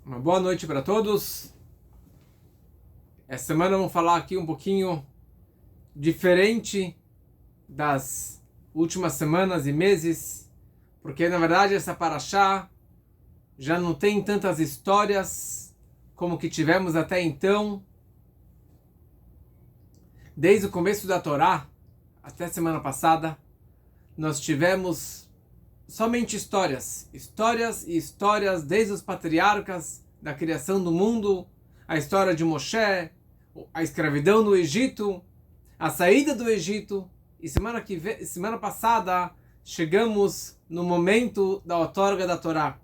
Uma boa noite para todos. Essa semana vamos falar aqui um pouquinho diferente das últimas semanas e meses, porque na verdade essa paraxá já não tem tantas histórias como que tivemos até então. Desde o começo da Torá até semana passada, nós tivemos somente histórias e histórias, desde os patriarcas da criação do mundo, a história de Moshe, a escravidão no Egito, a saída do Egito, e semana passada chegamos no momento da outorga da Torá.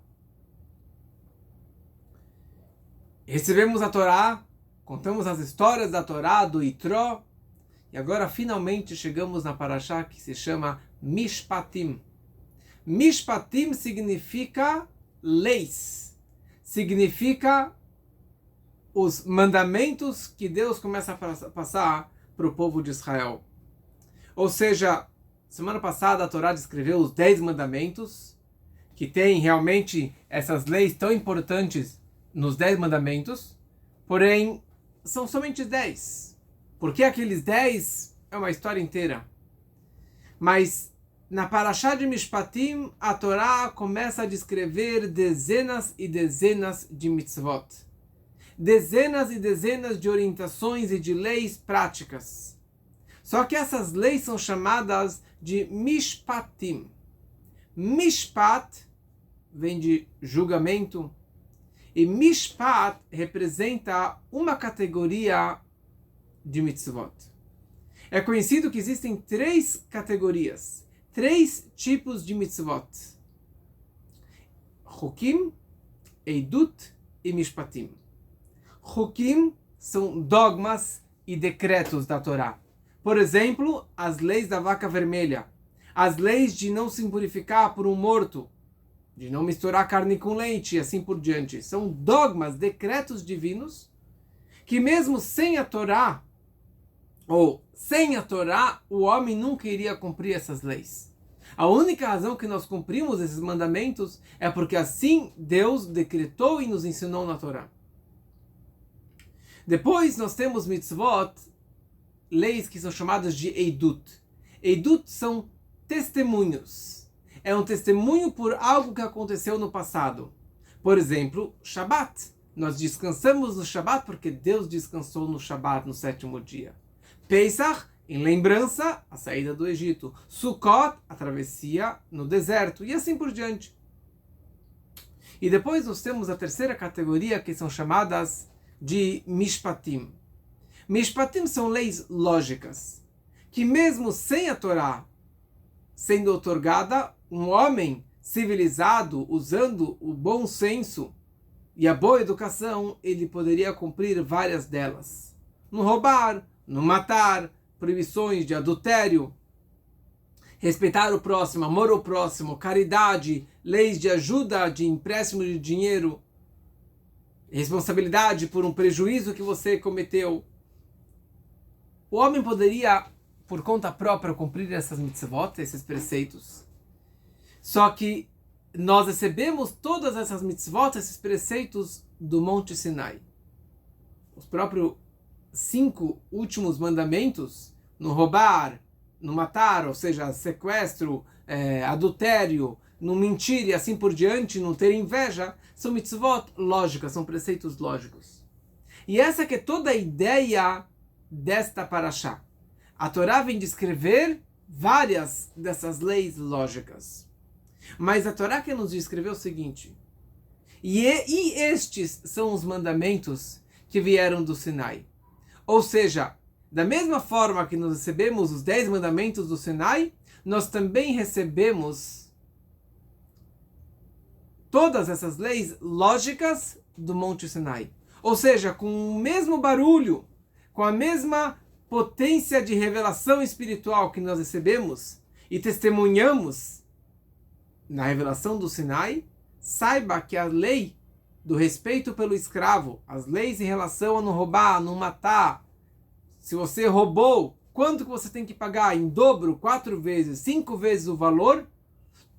Recebemos a Torá, contamos as histórias da Torá, do Itró, e agora finalmente chegamos na paraxá que se chama Mishpatim. Mishpatim significa leis, significa os mandamentos que Deus começa a passar para o povo de Israel. Ou seja, semana passada a Torá descreveu os 10 mandamentos, que tem realmente essas leis tão importantes nos 10 mandamentos, porém são somente 10. Porque aqueles 10 é uma história inteira. Mas na Parashá de Mishpatim, a Torá começa a descrever dezenas e dezenas de mitzvot. Dezenas e dezenas de orientações e de leis práticas. Só que essas leis são chamadas de Mishpatim. Mishpat vem de julgamento. E Mishpat representa uma categoria de mitzvot. É conhecido que existem 3 categorias, 3 tipos de mitzvot: Chukim, Eidut e Mishpatim. Chukim são dogmas e decretos da Torá. Por exemplo, as leis da vaca vermelha, as leis de não se impurificar por um morto, de não misturar carne com leite e assim por diante. São dogmas, decretos divinos, que mesmo sem a Torá, o homem nunca iria cumprir essas leis. A única razão que nós cumprimos esses mandamentos é porque assim Deus decretou e nos ensinou na Torá. Depois nós temos mitzvot, leis que são chamadas de Eidut. Eidut são testemunhos. É um testemunho por algo que aconteceu no passado. Por exemplo, Shabat. Nós descansamos no Shabat porque Deus descansou no Shabat, no 7º dia. Pesach, em lembrança, a saída do Egito. Sukkot, a travessia no deserto. E assim por diante. E depois nós temos a terceira categoria, que são chamadas de Mishpatim. Mishpatim são leis lógicas, que mesmo sem a Torá sendo outorgada, um homem civilizado, usando o bom senso e a boa educação, ele poderia cumprir várias delas. Não roubar, não matar, proibições de adultério, respeitar o próximo, amor ao próximo, caridade, leis de ajuda, de empréstimo de dinheiro, responsabilidade por um prejuízo que você cometeu. O homem poderia, por conta própria, cumprir essas mitzvot, esses preceitos. Só que nós recebemos todas essas mitzvot, esses preceitos do Monte Sinai. Os próprios 5 últimos mandamentos, não roubar, não matar, ou seja, sequestro, adultério, não mentir e assim por diante, não ter inveja, são mitzvot lógicas, são preceitos lógicos. E essa que é toda a ideia desta paraxá. A Torá vem descrever várias dessas leis lógicas. Mas a Torá quer nos descrever o seguinte: e estes são os mandamentos que vieram do Sinai. Ou seja, da mesma forma que nós recebemos os 10 mandamentos do Sinai, nós também recebemos todas essas leis lógicas do Monte Sinai. Ou seja, com o mesmo barulho, com a mesma potência de revelação espiritual que nós recebemos e testemunhamos na revelação do Sinai, saiba que a lei do respeito pelo escravo, as leis em relação a não roubar, não matar, se você roubou, quanto que você tem que pagar? Em dobro, 4 vezes, 5 vezes o valor?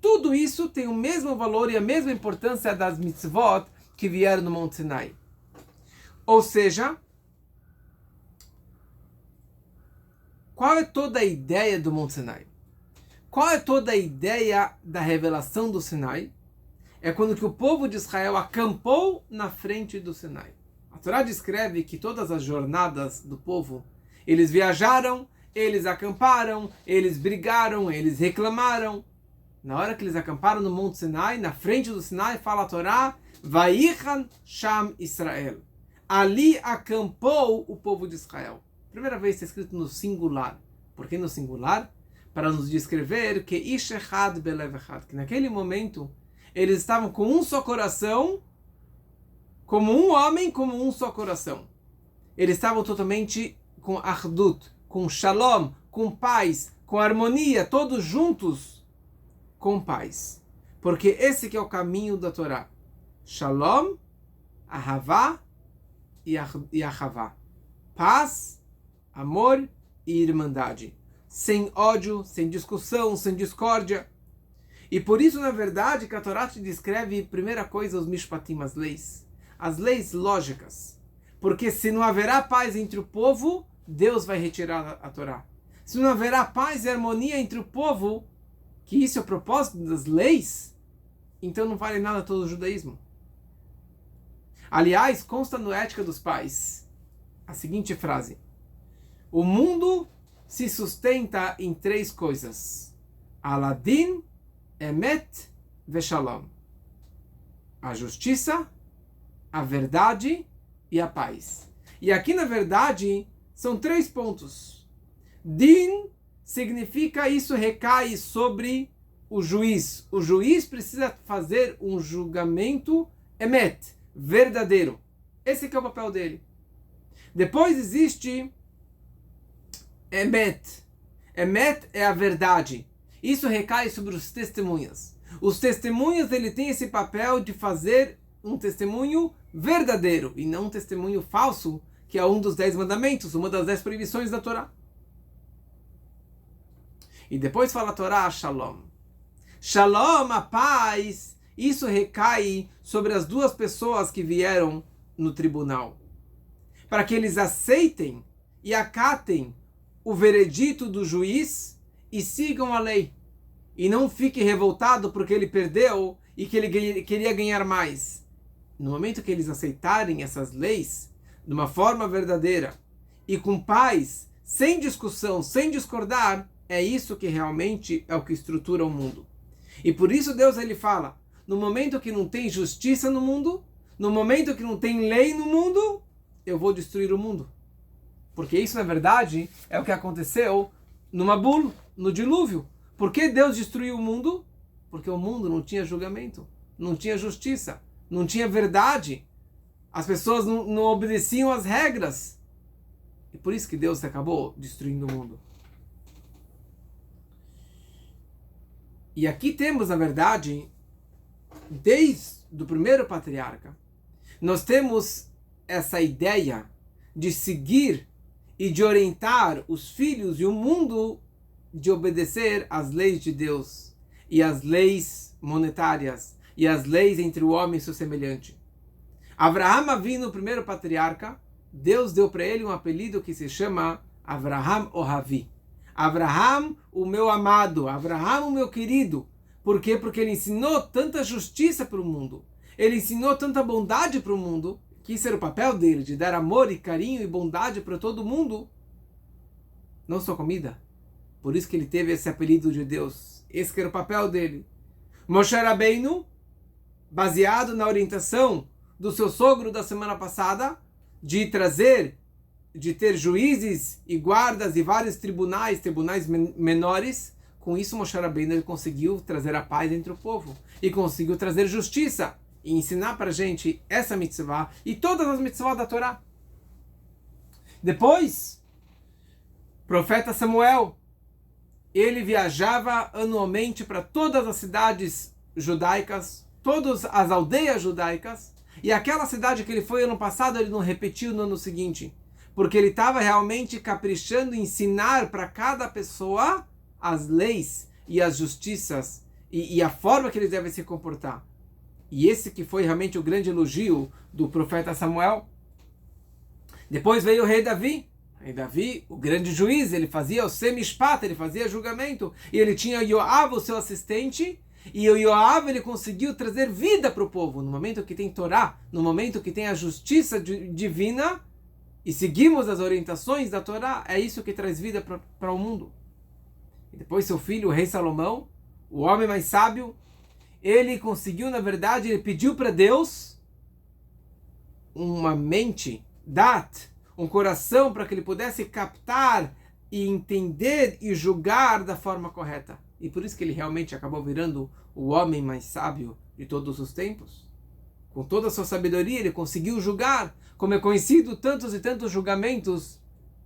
Tudo isso tem o mesmo valor e a mesma importância das mitzvot que vieram no Monte Sinai. Ou seja, qual é toda a ideia do Monte Sinai? Qual é toda a ideia da revelação do Sinai? É quando que o povo de Israel acampou na frente do Sinai. A Torá descreve que todas as jornadas do povo, eles viajaram, eles acamparam, eles brigaram, eles reclamaram. Na hora que eles acamparam no Monte Sinai, na frente do Sinai, fala a Torá, Vaichan Sham Israel. Ali acampou o povo de Israel. Primeira vez está escrito no singular. Por que no singular? Para nos descrever que Ish Echad Belev Echad, que naquele momento eles estavam com um só coração, como um homem, como um só coração. Eles estavam totalmente com Achdut, com Shalom, com paz, com harmonia, todos juntos com paz. Porque esse que é o caminho da Torá. Shalom, Ahavá e Ahavá. Paz, amor e irmandade. Sem ódio, sem discussão, sem discórdia. E por isso, na verdade, que a Torá te descreve, primeira coisa, os mishpatim, as leis lógicas. Porque se não haverá paz entre o povo, Deus vai retirar a Torá. Se não haverá paz e harmonia entre o povo, que isso é o propósito das leis, então não vale nada todo o judaísmo. Aliás, consta no Ética dos Pais a seguinte frase: o mundo se sustenta em três coisas: Aladin, Emet Veshalom. A justiça, a verdade e a paz. E aqui, na verdade, são três pontos. Din significa isso recai sobre o juiz. O juiz precisa fazer um julgamento Emet, verdadeiro. Esse que é o papel dele. Depois existe Emet. Emet é a verdade. Isso recai sobre os testemunhas. Os testemunhas, ele tem esse papel de fazer um testemunho verdadeiro e não um testemunho falso, que é um dos 10 mandamentos, uma das 10 proibições da Torá. E depois fala a Torá, Shalom. Shalom, a paz, isso recai sobre as duas pessoas que vieram no tribunal. Para que eles aceitem e acatem o veredito do juiz e sigam a lei. E não fique revoltado porque ele perdeu e que ele queria ganhar mais. No momento que eles aceitarem essas leis de uma forma verdadeira e com paz, sem discussão, sem discordar, é isso que realmente é o que estrutura o mundo. E por isso Deus ele fala, no momento que não tem justiça no mundo, no momento que não tem lei no mundo, eu vou destruir o mundo. Porque isso, na verdade, é o que aconteceu no Mabul, no dilúvio. Por que Deus destruiu o mundo? Porque o mundo não tinha julgamento, não tinha justiça, não tinha verdade. As pessoas não obedeciam às regras. E por isso que Deus acabou destruindo o mundo. E aqui temos, na verdade, desde o primeiro patriarca, nós temos essa ideia de seguir e de orientar os filhos e o mundo de obedecer às leis de Deus e às leis monetárias e às leis entre o homem e seu semelhante. Avraham Avinu, o primeiro patriarca, Deus deu para ele um apelido que se chama Avraham Ohavi. Avraham, o meu amado, Avraham, o meu querido. Por quê? Porque ele ensinou tanta justiça para o mundo. Ele ensinou tanta bondade para o mundo, que isso era o papel dele, de dar amor e carinho e bondade para todo mundo. Não só comida. Por isso que ele teve esse apelido de Deus. Esse que era o papel dele. Moshe Rabbeinu, baseado na orientação do seu sogro da semana passada, de ter juízes e guardas e vários tribunais menores, com isso Moshe Rabbeinu ele conseguiu trazer a paz entre o povo e conseguiu trazer justiça e ensinar para a gente essa mitzvah e todas as mitzvahs da Torá. Depois, profeta Samuel, ele viajava anualmente para todas as cidades judaicas, todas as aldeias judaicas, e aquela cidade que ele foi ano passado, ele não repetiu no ano seguinte, porque ele estava realmente caprichando em ensinar para cada pessoa as leis e as justiças e a forma que eles devem se comportar. E esse que foi realmente o grande elogio do profeta Samuel. Depois veio o rei Davi. O rei Davi, o grande juiz, ele fazia o semishpat, ele fazia julgamento. E ele tinha Yoav, o seu assistente. E o Yoav, ele conseguiu trazer vida para o povo. No momento que tem Torá, no momento que tem a justiça divina, e seguimos as orientações da Torá, é isso que traz vida para o mundo. E depois seu filho, o rei Salomão, o homem mais sábio, ele conseguiu, na verdade, ele pediu para Deus uma mente, um coração para que ele pudesse captar e entender e julgar da forma correta. E por isso que ele realmente acabou virando o homem mais sábio de todos os tempos. Com toda a sua sabedoria, ele conseguiu julgar, como é conhecido tantos e tantos julgamentos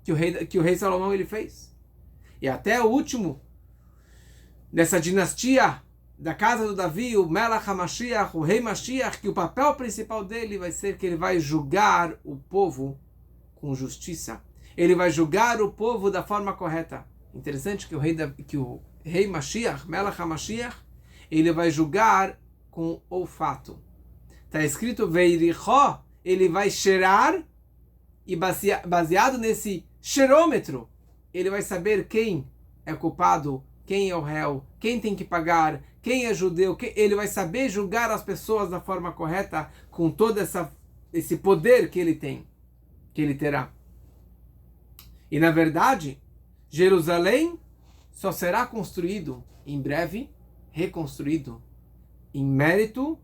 que o rei Salomão ele fez. E até o último dessa dinastia da casa do Davi, o Melach HaMashiach, o rei Mashiach, que o papel principal dele vai ser que ele vai julgar o povo com justiça. Ele vai julgar o povo da forma correta. Interessante que o rei Mashiach, Melach HaMashiach, ele vai julgar com olfato. Está escrito Veirichó, ele vai cheirar, e baseado nesse cheirômetro, ele vai saber quem é culpado, quem é o réu, quem tem que pagar, quem é judeu, ele vai saber julgar as pessoas da forma correta, com todo esse poder que ele tem, que ele terá. E na verdade, Jerusalém só será construído em breve, reconstruído, em mérito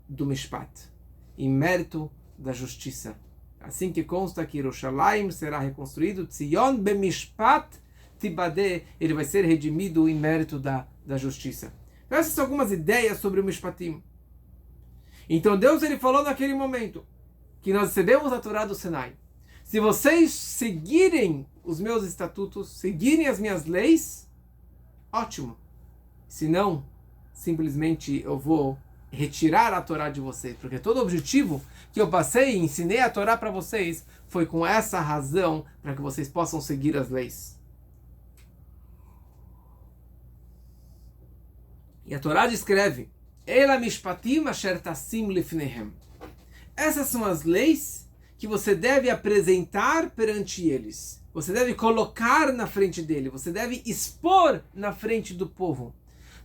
do Mishpat, em mérito da justiça. Assim que consta que Yerushalayim será reconstruído, Tzion bemishpat tibadeh, ele vai ser redimido em mérito da justiça. Então, essas são algumas ideias sobre o Mishpatim. Então Deus ele falou naquele momento que nós recebemos a Torá do Sinai. Se vocês seguirem os meus estatutos, seguirem as minhas leis, ótimo. Se não, simplesmente eu vou retirar a Torá de vocês, porque todo o objetivo que eu passei e ensinei a Torá para vocês foi com essa razão, para que vocês possam seguir as leis. E a Torá descreve: Ela mishpatim asher tassim lifnehem. Essas são as leis que você deve apresentar perante eles. Você deve colocar na frente dele. Você deve expor na frente do povo.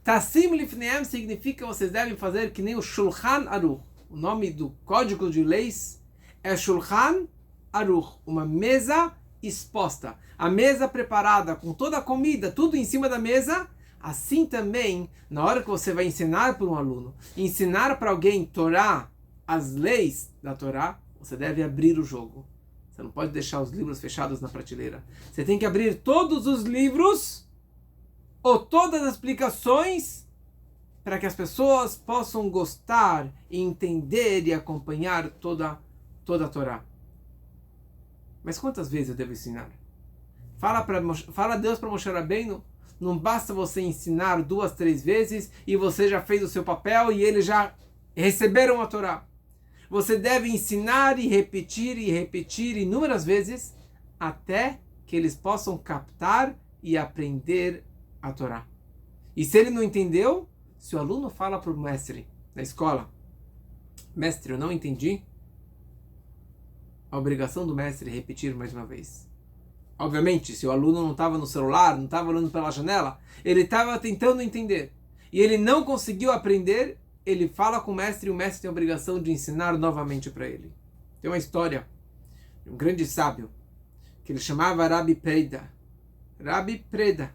Tassim lifnehem significa que vocês devem fazer que nem o Shulchan Aruch. O nome do código de leis é Shulchan Aruch, uma mesa exposta. A mesa preparada com toda a comida, tudo em cima da mesa. Assim também, na hora que você vai ensinar para um aluno, ensinar para alguém Torá, as leis da Torá, você deve abrir o jogo. Você não pode deixar os livros fechados na prateleira. Você tem que abrir todos os livros ou todas as explicações para que as pessoas possam gostar e entender e acompanhar toda a Torá. Mas quantas vezes eu devo ensinar? Fala Deus para Moshe Rabbeinu. Não basta você ensinar 2, 3 vezes e você já fez o seu papel e eles já receberam a Torá. Você deve ensinar e repetir inúmeras vezes até que eles possam captar e aprender a Torá. E se ele não entendeu, se o aluno fala para o mestre na escola: mestre, eu não entendi, a obrigação do mestre é repetir mais uma vez. Obviamente, se o aluno não estava no celular, não estava olhando pela janela, ele estava tentando entender e ele não conseguiu aprender, ele fala com o mestre e o mestre tem a obrigação de ensinar novamente para ele. Tem uma história de um grande sábio que ele chamava Rabi Preda. Rabi Preda.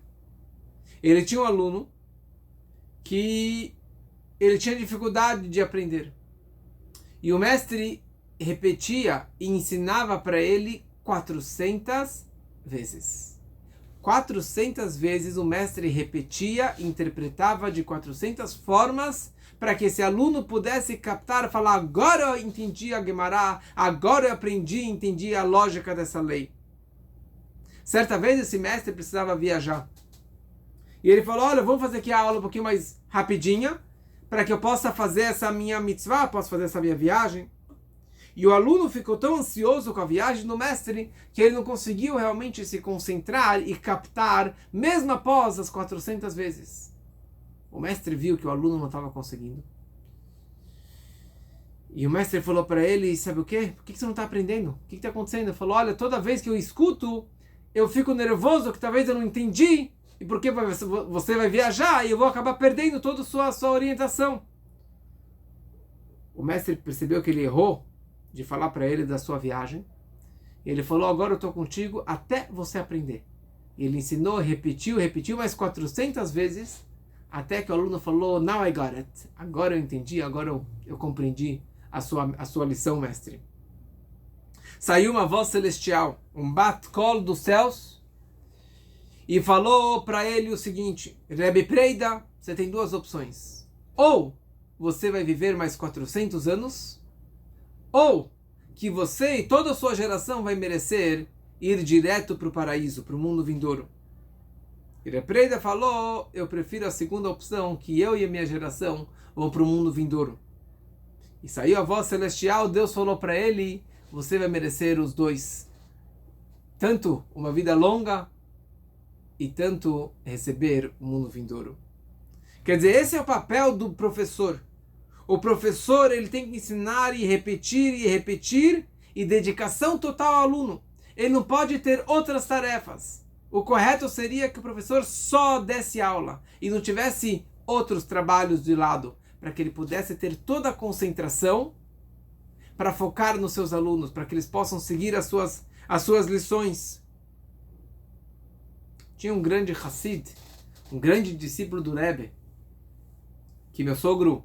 Ele tinha um aluno que ele tinha dificuldade de aprender. E o mestre repetia e ensinava para ele 400 vezes. 400 vezes o mestre repetia, interpretava de 400 formas para que esse aluno pudesse captar, falar: agora eu entendi a Gemara, agora eu aprendi e entendi a lógica dessa lei. Certa vez esse mestre precisava viajar. E ele falou: olha, vamos fazer aqui a aula um pouquinho mais rapidinha, para que eu possa fazer essa minha mitzvah, posso fazer essa minha viagem. E o aluno ficou tão ansioso com a viagem do mestre que ele não conseguiu realmente se concentrar e captar, mesmo após as 400 vezes. O mestre viu que o aluno não estava conseguindo. E o mestre falou para ele, sabe o quê? Por que você não está aprendendo? O que está acontecendo? Ele falou, olha, toda vez que eu escuto, eu fico nervoso, que talvez eu não entendi, e porque você vai viajar e eu vou acabar perdendo toda a sua orientação. O mestre percebeu que ele errou de falar para ele da sua viagem. Ele falou, agora eu estou contigo até você aprender. E ele ensinou, repetiu mais 400 vezes, até que o aluno falou, now I got it. Agora eu entendi, agora eu compreendi a sua lição, mestre. Saiu uma voz celestial, um bat-kol dos céus, e falou para ele o seguinte, Rebbe Preida, você tem duas opções. Ou você vai viver mais 400 anos, ou que você e toda a sua geração vai merecer ir direto para o paraíso, para o mundo vindouro. E Rebbe Preida falou, eu prefiro a segunda opção, que eu e a minha geração vão para o mundo vindouro. E saiu a voz celestial, Deus falou para ele, você vai merecer os dois. Tanto uma vida longa e tanto receber o mundo vindouro. Quer dizer, esse é o papel do professor. O professor, ele tem que ensinar e repetir e dedicação total ao aluno. Ele não pode ter outras tarefas. O correto seria que o professor só desse aula e não tivesse outros trabalhos de lado, para que ele pudesse ter toda a concentração para focar nos seus alunos, para que eles possam seguir as suas lições. Tinha um grande Hassid, um grande discípulo do Rebbe, que meu sogro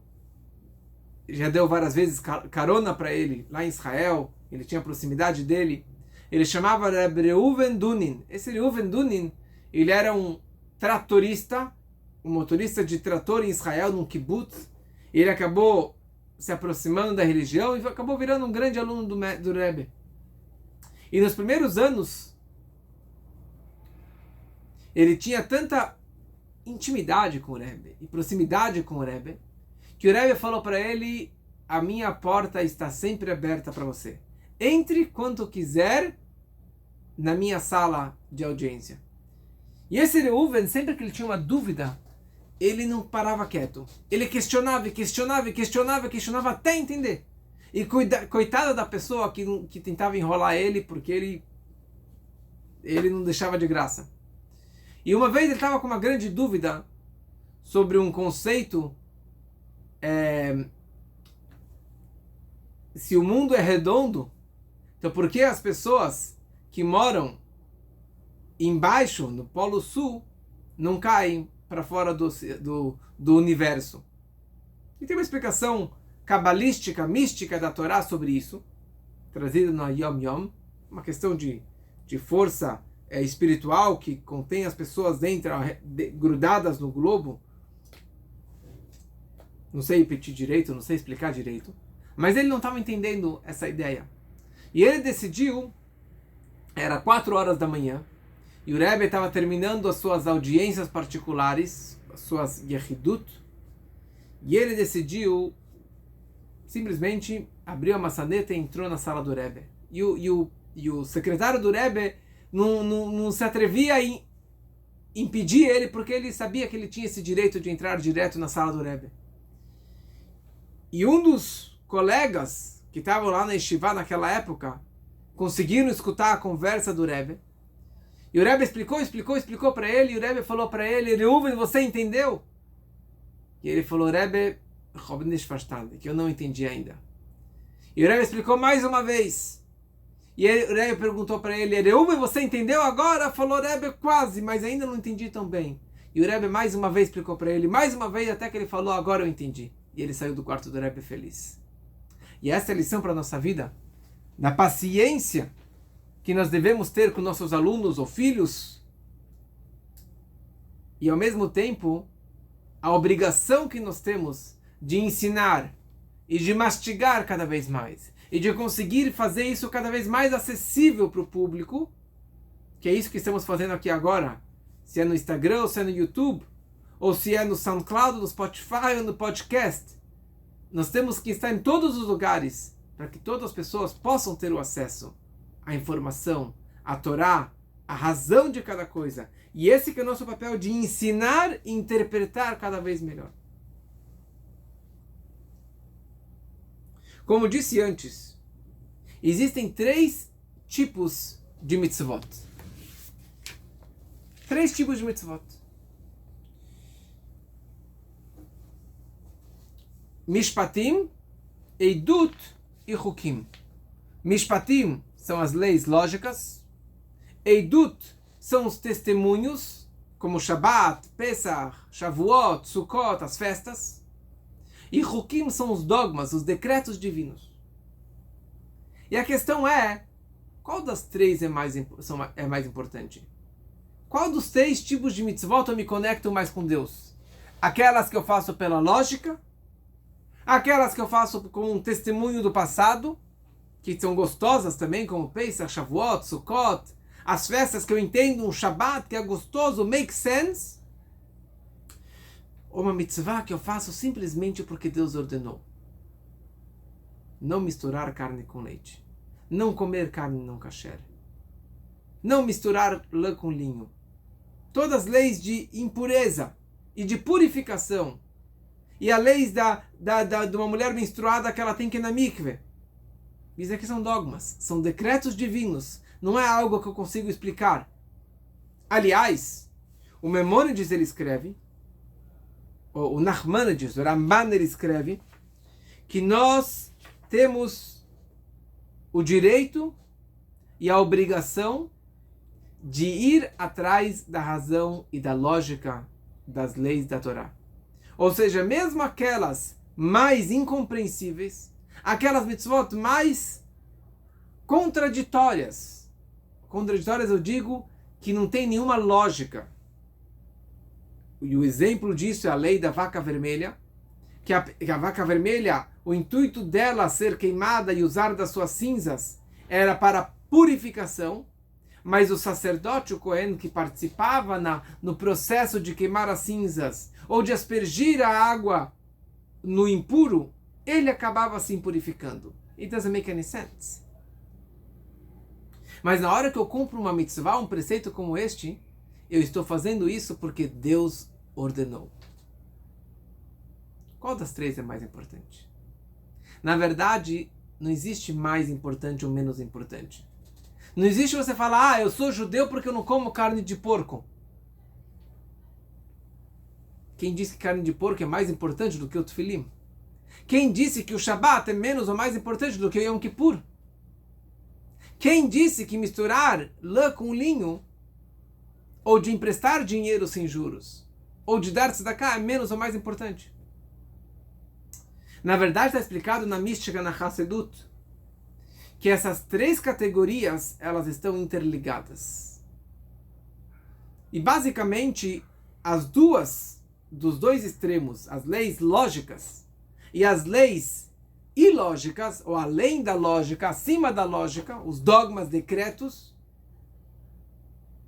já deu várias vezes carona para ele, lá em Israel, ele tinha proximidade dele. Ele chamava Rebbe Reuven Dunin. Esse Reuven Dunin, ele era um tratorista, um motorista de trator em Israel, num kibbutz. Ele acabou se aproximando da religião e acabou virando um grande aluno do Rebbe. E nos primeiros anos, ele tinha tanta intimidade com o Rebbe e proximidade com o Rebbe, que o Rebbe falou para ele, a minha porta está sempre aberta para você. Entre quanto quiser na minha sala de audiência. E esse Reuven, sempre que ele tinha uma dúvida, ele não parava quieto. Ele questionava até entender. E coitada da pessoa que tentava enrolar ele, porque ele não deixava de graça. E uma vez ele estava com uma grande dúvida sobre um conceito, se o mundo é redondo, então por que as pessoas que moram embaixo, no Polo Sul, não caem para fora do universo? E tem uma explicação cabalística, mística da Torá sobre isso, trazida no Yom Yom, uma questão de força espiritual que contém as pessoas dentro, grudadas no globo. Não sei repetir direito, não sei explicar direito, mas ele não estava entendendo essa ideia. E ele decidiu, era 4 horas da manhã, e o Rebbe estava terminando as suas audiências particulares, as suas yechidut, e ele decidiu simplesmente abrir a maçaneta e entrou na sala do Rebbe. E o secretário do Rebbe não se atrevia a impedir ele, porque ele sabia que ele tinha esse direito de entrar direto na sala do Rebbe. E um dos colegas que estavam lá na Yeshiva naquela época conseguiram escutar a conversa do Rebbe. E o Rebbe explicou para ele, e o Rebbe falou para ele, Reuven, você entendeu? E ele falou, Rebbe, que eu não entendi ainda. E o Rebbe explicou mais uma vez. E o Rebbe perguntou para ele, Reuven, você entendeu agora? Falou, Rebbe, quase, mas ainda não entendi tão bem. E o Rebbe mais uma vez explicou para ele, mais uma vez, até que ele falou, agora eu entendi. E ele saiu do quarto do Rebbe feliz. E essa é a lição para a nossa vida, da paciência que nós devemos ter com nossos alunos ou filhos, e ao mesmo tempo, a obrigação que nós temos de ensinar e de mastigar cada vez mais, e de conseguir fazer isso cada vez mais acessível para o público, que é isso que estamos fazendo aqui agora, se é no Instagram, ou se é no YouTube, ou se é no SoundCloud, no Spotify ou no podcast. Nós temos que estar em todos os lugares para que todas as pessoas possam ter o acesso à informação, à Torá, à razão de cada coisa. E esse que é o nosso papel, de ensinar e interpretar cada vez melhor. Como disse antes, existem 3 tipos de mitzvot. 3 tipos de mitzvot. Mishpatim, Eidut e Hukim. Mishpatim são as leis lógicas. Eidut são os testemunhos, como Shabbat, Pesach, Shavuot, Sukkot, as festas. E Hukim são os dogmas, os decretos divinos. E a questão é, qual das 3 é mais importante? Qual dos 3 tipos de mitzvot eu me conecto mais com Deus? Aquelas que eu faço pela lógica? Aquelas que eu faço com um testemunho do passado, que são gostosas também, como Pesach, Shavuot, Sukkot, as festas que eu entendo, um Shabbat que é gostoso, make sense? Ou uma mitzvah que eu faço simplesmente porque Deus ordenou? Não misturar carne com leite. Não comer carne não kasher. Não misturar lã com linho. Todas as leis de impureza e de purificação. E a lei de uma mulher menstruada que ela tem que ir na mikve. Isso aqui são dogmas, são decretos divinos. Não é algo que eu consigo explicar. Aliás, o Maimônides ele escreve, o Nachmanides, o Ramban ele escreve, que nós temos o direito e a obrigação de ir atrás da razão e da lógica das leis da Torá. Ou seja, mesmo aquelas mais incompreensíveis, aquelas mitzvot mais contraditórias. Contraditórias eu digo que não tem nenhuma lógica. E o exemplo disso é a lei da vaca vermelha, que a vaca vermelha, o intuito dela ser queimada e usar das suas cinzas era para purificação, mas o sacerdote, o Cohen, que participava no processo de queimar as cinzas ou de aspergir a água no impuro, ele acabava se purificando. It doesn't make any sense. Mas na hora que eu cumpro uma mitzvah, um preceito como este, eu estou fazendo isso porque Deus ordenou. Qual das 3 é mais importante? Na verdade, não existe mais importante ou menos importante. Não existe você falar, eu sou judeu porque eu não como carne de porco. Quem disse que carne de porco é mais importante do que o tefilim? Quem disse que o Shabat é menos ou mais importante do que o Yom Kippur? Quem disse que misturar lã com linho, ou de emprestar dinheiro sem juros, ou de dar tzedakah é menos ou mais importante? Na verdade está explicado na mística, na Hassedut, que essas 3 categorias, elas estão interligadas. E basicamente, dos 2 extremos, as leis lógicas e as leis ilógicas, ou além da lógica, acima da lógica, os dogmas, decretos,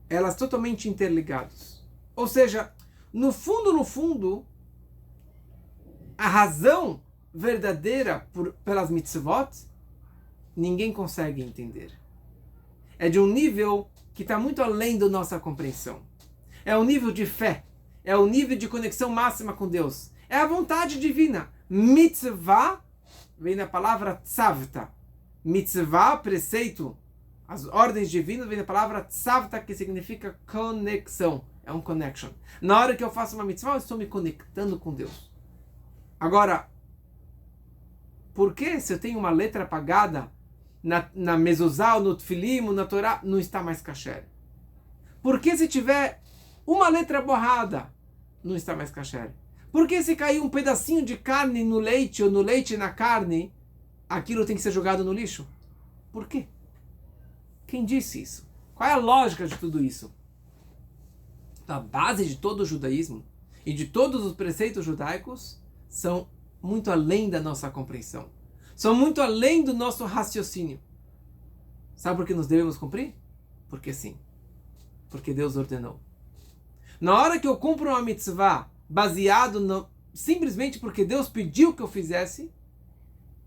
elas totalmente interligadas. Ou seja, no fundo, a razão verdadeira pelas mitzvot, ninguém consegue entender. É de um nível que está muito além da nossa compreensão. É um nível de fé. É um nível de conexão máxima com Deus. É a vontade divina. Mitzvah vem da palavra tzavta. Mitzvah, preceito. As ordens divinas vem da palavra tzavta, que significa conexão. É um connection. Na hora que eu faço uma mitzvah, eu estou me conectando com Deus. Agora, por que se eu tenho uma letra apagada na mezuzá, no tefilim, na Torá, não está mais kasher? Por que se tiver uma letra borrada, não está mais kasher? Por que se cair um pedacinho de carne no leite ou no leite na carne, aquilo tem que ser jogado no lixo? Por quê? Quem disse isso? Qual é a lógica de tudo isso? A base de todo o judaísmo e de todos os preceitos judaicos são muito além da nossa compreensão. São muito além do nosso raciocínio. Sabe por que nos devemos cumprir? Porque sim. Porque Deus ordenou. Na hora que eu cumpro uma mitzvah baseado simplesmente porque Deus pediu que eu fizesse,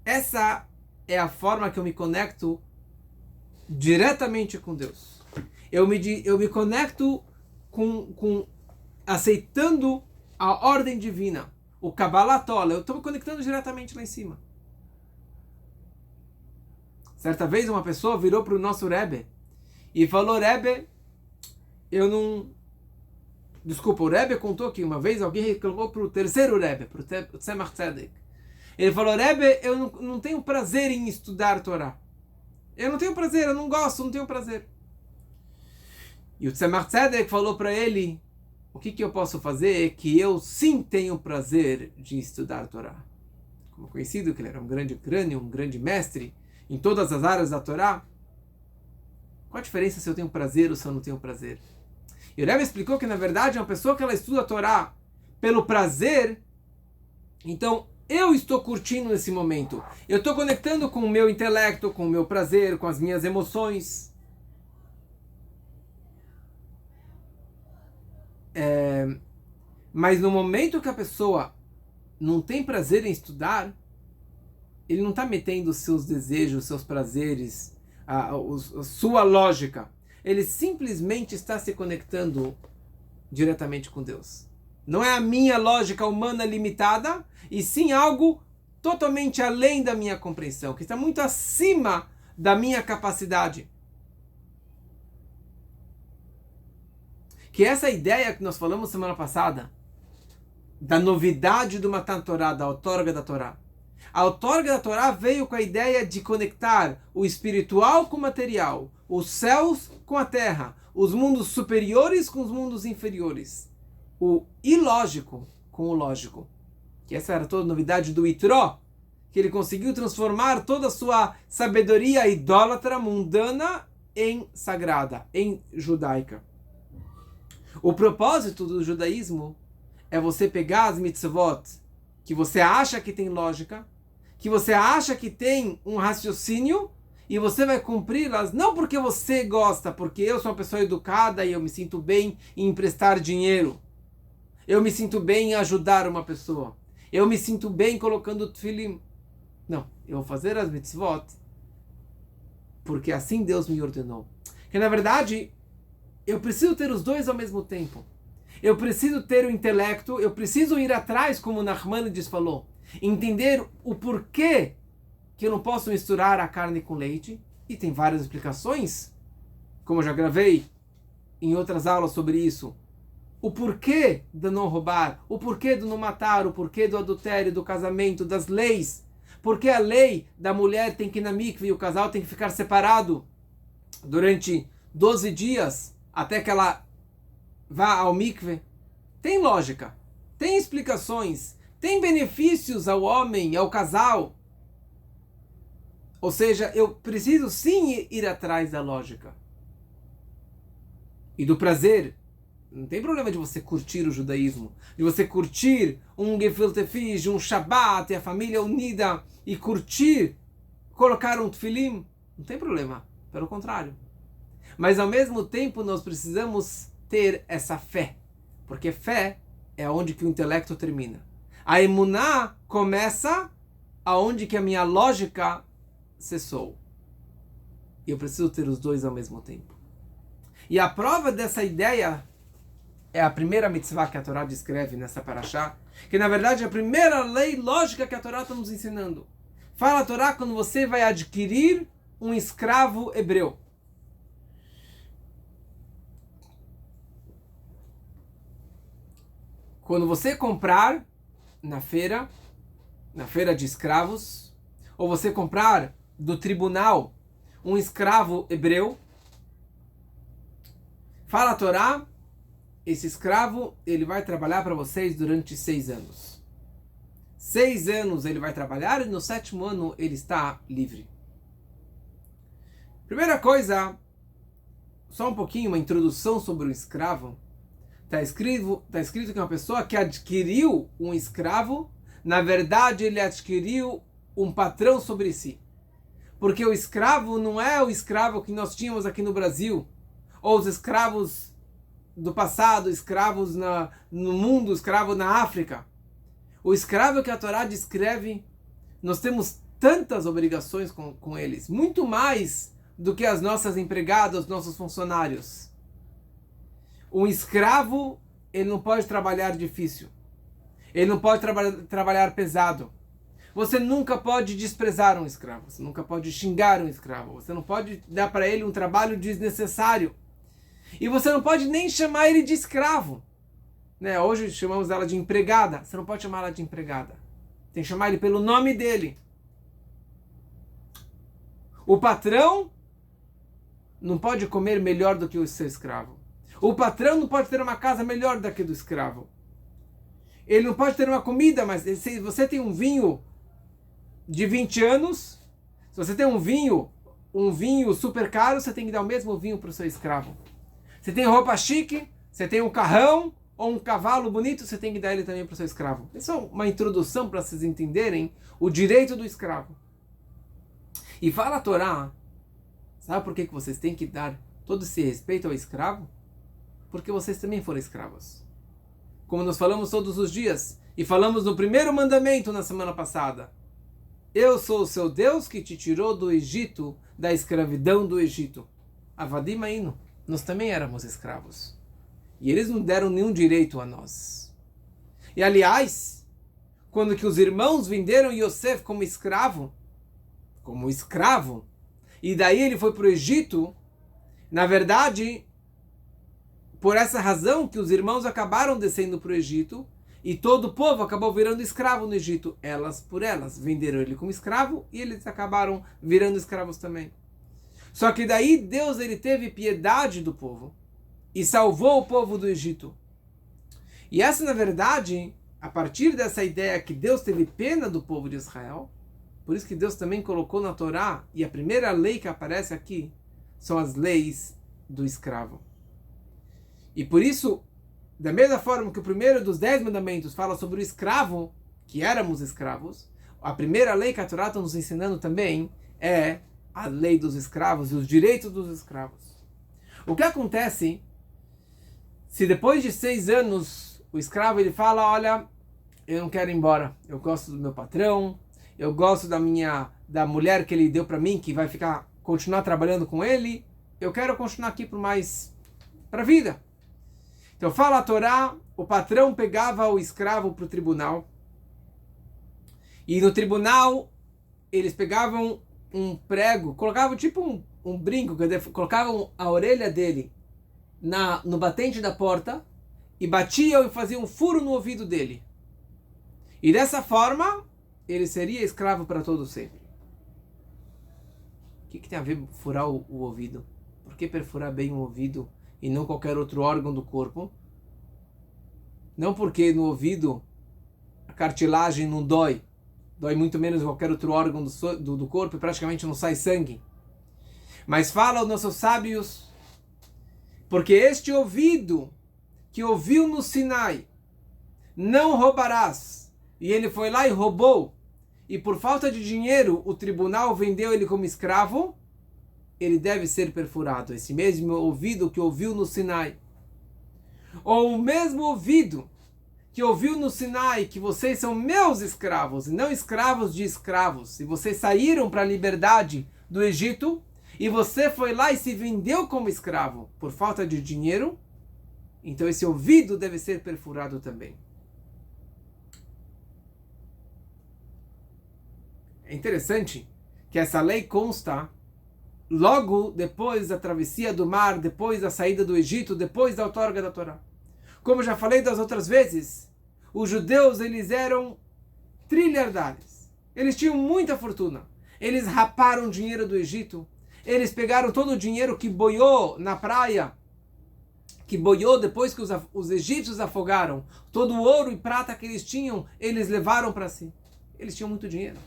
essa é a forma que eu me conecto diretamente com Deus. Eu me conecto com aceitando a ordem divina. O Kabbalah Tola, eu estou me conectando diretamente lá em cima. Certa vez uma pessoa virou para o nosso Rebbe e falou, Rebbe, eu não... Desculpa, o Rebbe contou que uma vez alguém reclamou para o terceiro Rebbe, para o Tzemach Tzedek. Ele falou, Rebbe, eu não tenho prazer em estudar Torá. Eu não tenho prazer, eu não gosto, não tenho prazer. E o Tzemach Tzedek falou para ele, o que eu posso fazer que eu sim tenho prazer de estudar Torá. Como conhecido que ele era um grande crânio, um grande mestre em todas as áreas da Torá. Qual a diferença se eu tenho prazer ou se eu não tenho prazer? E o Rebbe explicou que na verdade uma pessoa que ela estuda a Torá pelo prazer, então eu estou curtindo nesse momento. Eu estou conectando com o meu intelecto, com o meu prazer, com as minhas emoções. Mas no momento que a pessoa não tem prazer em estudar, ele não está metendo os seus desejos, os seus prazeres, a sua lógica. Ele simplesmente está se conectando diretamente com Deus. Não é a minha lógica humana limitada, e sim algo totalmente além da minha compreensão, que está muito acima da minha capacidade. Que essa ideia que nós falamos semana passada, da novidade do Matan Torá, da outorga da Torá. A outorga da Torá veio com a ideia de conectar o espiritual com o material, os céus com a terra, os mundos superiores com os mundos inferiores, o ilógico com o lógico. Que essa era toda a novidade do Itró, que ele conseguiu transformar toda a sua sabedoria idólatra, mundana, em sagrada, em judaica. O propósito do judaísmo é você pegar as mitzvot que você acha que tem lógica, que você acha que tem um raciocínio, e você vai cumpri-las não porque você gosta, porque eu sou uma pessoa educada e eu me sinto bem em emprestar dinheiro. Eu me sinto bem em ajudar uma pessoa. Eu me sinto bem colocando tefilim. Não, eu vou fazer as mitzvot porque assim Deus me ordenou. Que na verdade, eu preciso ter os dois ao mesmo tempo. Eu preciso ter o intelecto, eu preciso ir atrás, como Nachmanides falou, entender o porquê que eu não posso misturar a carne com leite, e tem várias explicações, como eu já gravei em outras aulas sobre isso, o porquê de não roubar, o porquê do não matar, o porquê do adultério, do casamento, das leis, porque a lei da mulher tem que ir na mikve e o casal tem que ficar separado durante 12 dias, até que ela vá ao mikve. Tem lógica, tem explicações, tem benefícios ao homem, ao casal. Ou seja, eu preciso sim ir atrás da lógica e do prazer. Não tem problema de você curtir o judaísmo, de você curtir um gefilte fish, um Shabbat, e a família unida, e curtir, colocar um tefilim. Não tem problema, pelo contrário. Mas ao mesmo tempo nós precisamos ter essa fé, porque fé é onde que o intelecto termina. A emuná começa aonde que a minha lógica cessou. E eu preciso ter os dois ao mesmo tempo. E a prova dessa ideia é a primeira mitzvah que a Torá descreve nessa parashá, que na verdade é a primeira lei lógica que a Torá está nos ensinando. Fala a Torá quando você vai adquirir um escravo hebreu. Quando você comprar na feira de escravos, ou você comprar do tribunal um escravo hebreu, fala a Torá, esse escravo ele vai trabalhar para vocês durante 6 anos. 6 anos ele vai trabalhar e no 7º ano ele está livre. Primeira coisa, só um pouquinho, uma introdução sobre o escravo. Está escrito que uma pessoa que adquiriu um escravo, na verdade ele adquiriu um patrão sobre si. Porque o escravo não é o escravo que nós tínhamos aqui no Brasil, ou os escravos do passado, escravos no mundo, escravo na África. O escravo que a Torá descreve, nós temos tantas obrigações com eles, muito mais do que as nossas empregadas, nossos funcionários. Um escravo, ele não pode trabalhar difícil. Ele não pode trabalhar pesado. Você nunca pode desprezar um escravo. Você nunca pode xingar um escravo. Você não pode dar para ele um trabalho desnecessário. E você não pode nem chamar ele de escravo. Né? Hoje chamamos ela de empregada. Você não pode chamar ela de empregada. Tem que chamar ele pelo nome dele. O patrão não pode comer melhor do que o seu escravo. O patrão não pode ter uma casa melhor do que a do escravo. Ele não pode ter uma comida, mas se você tem um vinho de 20 anos, se você tem um vinho super caro, você tem que dar o mesmo vinho para o seu escravo. Você tem roupa chique, você tem um carrão ou um cavalo bonito, você tem que dar ele também para o seu escravo. Isso é uma introdução para vocês entenderem o direito do escravo. E fala a Torá, sabe por que vocês têm que dar todo esse respeito ao escravo? Porque vocês também foram escravos. Como nós falamos todos os dias, e falamos no primeiro mandamento na semana passada. Eu sou o seu Deus que te tirou do Egito, da escravidão do Egito. Avadim Ainu, nós também éramos escravos. E eles não deram nenhum direito a nós. E aliás, quando que os irmãos venderam Yosef como escravo, e daí ele foi para o Egito, na verdade, por essa razão que os irmãos acabaram descendo para o Egito, e todo o povo acabou virando escravo no Egito. Elas por elas venderam ele como escravo e eles acabaram virando escravos também. Só que daí Deus ele teve piedade do povo e salvou o povo do Egito. E essa, na verdade, a partir dessa ideia que Deus teve pena do povo de Israel, por isso que Deus também colocou na Torá, e a primeira lei que aparece aqui são as leis do escravo. E por isso, da mesma forma que o primeiro dos 10 mandamentos fala sobre o escravo, que éramos escravos, a primeira lei que a Torá está nos ensinando também é a lei dos escravos e os direitos dos escravos. O que acontece se depois de 6 anos o escravo ele fala, olha, eu não quero ir embora, eu gosto do meu patrão, eu gosto da mulher que ele deu para mim, que vai continuar trabalhando com ele, eu quero continuar aqui para a vida. Então fala a Torá, o patrão pegava o escravo para o tribunal. E no tribunal, eles pegavam um prego, colocavam tipo um brinco, colocavam a orelha dele no batente da porta e batiam e faziam um furo no ouvido dele. E dessa forma, ele seria escravo para todo sempre. O que tem a ver furar o ouvido? Por que perfurar bem o ouvido e não qualquer outro órgão do corpo? Não porque no ouvido a cartilagem não dói muito menos qualquer outro órgão do corpo e praticamente não sai sangue. Mas fala os nossos sábios, porque este ouvido que ouviu no Sinai, não roubarás, e ele foi lá e roubou, e por falta de dinheiro o tribunal vendeu ele como escravo, ele deve ser perfurado. Esse mesmo ouvido que ouviu no Sinai. Ou o mesmo ouvido que ouviu no Sinai que vocês são meus escravos e não escravos de escravos. E vocês saíram para a liberdade do Egito e você foi lá e se vendeu como escravo por falta de dinheiro. Então esse ouvido deve ser perfurado também. É interessante que essa lei consta logo depois da travessia do mar, depois da saída do Egito, depois da outorga da Torá. Como já falei das outras vezes, os judeus eles eram trilhardários. Eles tinham muita fortuna. Eles raparam dinheiro do Egito. Eles pegaram todo o dinheiro que boiou na praia, que boiou depois que os egípcios afogaram. Todo o ouro e prata que eles tinham, eles levaram para si. Eles tinham muito dinheiro.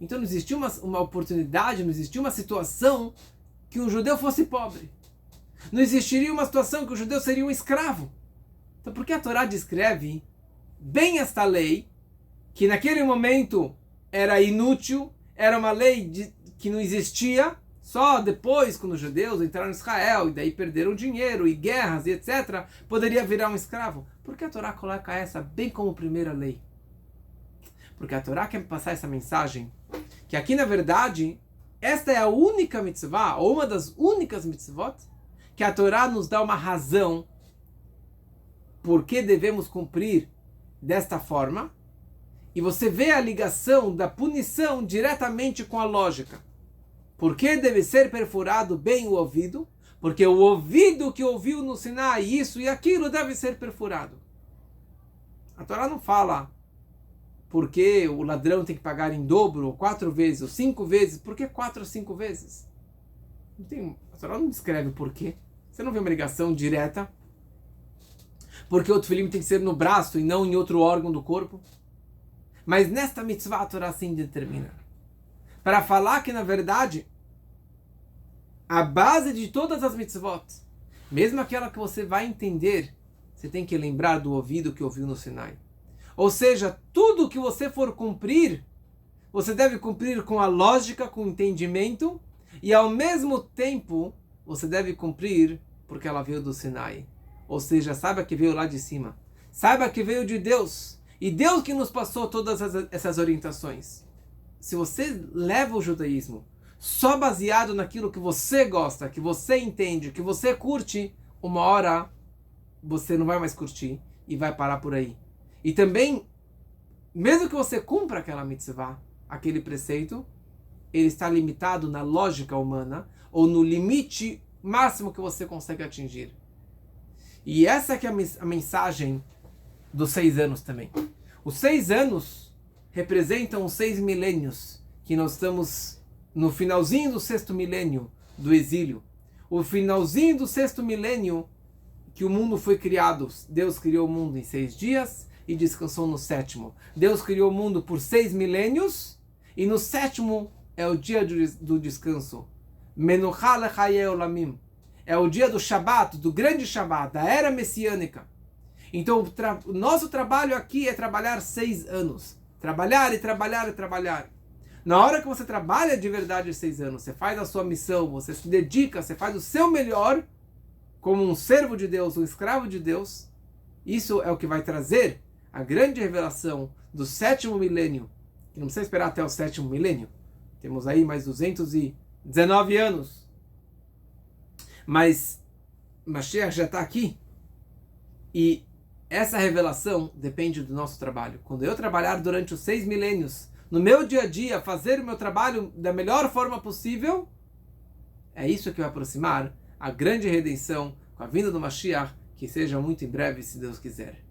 Então não existia uma oportunidade, não existia uma situação que um judeu fosse pobre. Não existiria uma situação que o judeu seria um escravo. Então por que a Torá descreve bem esta lei, que naquele momento era inútil, era uma lei que não existia, só depois, quando os judeus entraram em Israel, e daí perderam dinheiro, e guerras, e etc., poderia virar um escravo? Por que a Torá coloca essa bem como primeira lei? Porque a Torá quer passar essa mensagem, que aqui na verdade, esta é a única mitzvah, ou uma das únicas mitzvot, que a Torá nos dá uma razão por que devemos cumprir desta forma, E você vê a ligação da punição diretamente com a lógica. Por que deve ser perfurado bem o ouvido? Porque o ouvido que ouviu no Sinai isso e aquilo deve ser perfurado. A Torá não fala porque o ladrão tem que pagar em dobro, ou 4 vezes, ou 5 vezes. Por que 4 ou 5 vezes? A Torá não descreve por quê. Você não vê uma ligação direta. Porque o tefilim tem que ser no braço e não em outro órgão do corpo. Mas nesta mitzvah a Torá assim determina. Para falar que, na verdade, a base de todas as mitzvot, mesmo aquela que você vai entender, você tem que lembrar do ouvido que ouviu no Sinai. Ou seja, tudo que você for cumprir, você deve cumprir com a lógica, com o entendimento, e ao mesmo tempo, você deve cumprir porque ela veio do Sinai. Ou seja, saiba que veio lá de cima. Saiba que veio de Deus. E Deus que nos passou todas essas orientações. Se você leva o judaísmo só baseado naquilo que você gosta, que você entende, que você curte, uma hora você não vai mais curtir e vai parar por aí. E também, mesmo que você cumpra aquela mitzvah, aquele preceito, ele está limitado na lógica humana ou no limite máximo que você consegue atingir. E essa que é a mensagem dos 6 anos também. Os 6 anos representam os 6 milênios, que nós estamos no finalzinho do 6º milênio do exílio. O finalzinho do 6º milênio que o mundo foi criado. Deus criou o mundo em 6 dias e descansou no 7º. Deus criou o mundo por 6 milênios e no 7º é o dia do descanso. Menuchá lechayei olamim. É o dia do Shabat, do grande Shabat, da era messiânica. Então o nosso trabalho aqui é trabalhar 6 anos. Trabalhar e trabalhar e trabalhar. Na hora que você trabalha de verdade 6 anos, você faz a sua missão, você se dedica, você faz o seu melhor, como um servo de Deus, um escravo de Deus, isso é o que vai trazer a grande revelação do 7º milênio, que não precisa esperar até o 7º milênio. Temos aí mais 219 anos. Mas Mashiach já está aqui. E essa revelação depende do nosso trabalho. Quando eu trabalhar durante os 6 milênios, no meu dia a dia, fazer o meu trabalho da melhor forma possível, é isso que vai aproximar a grande redenção com a vinda do Mashiach, que seja muito em breve, se Deus quiser.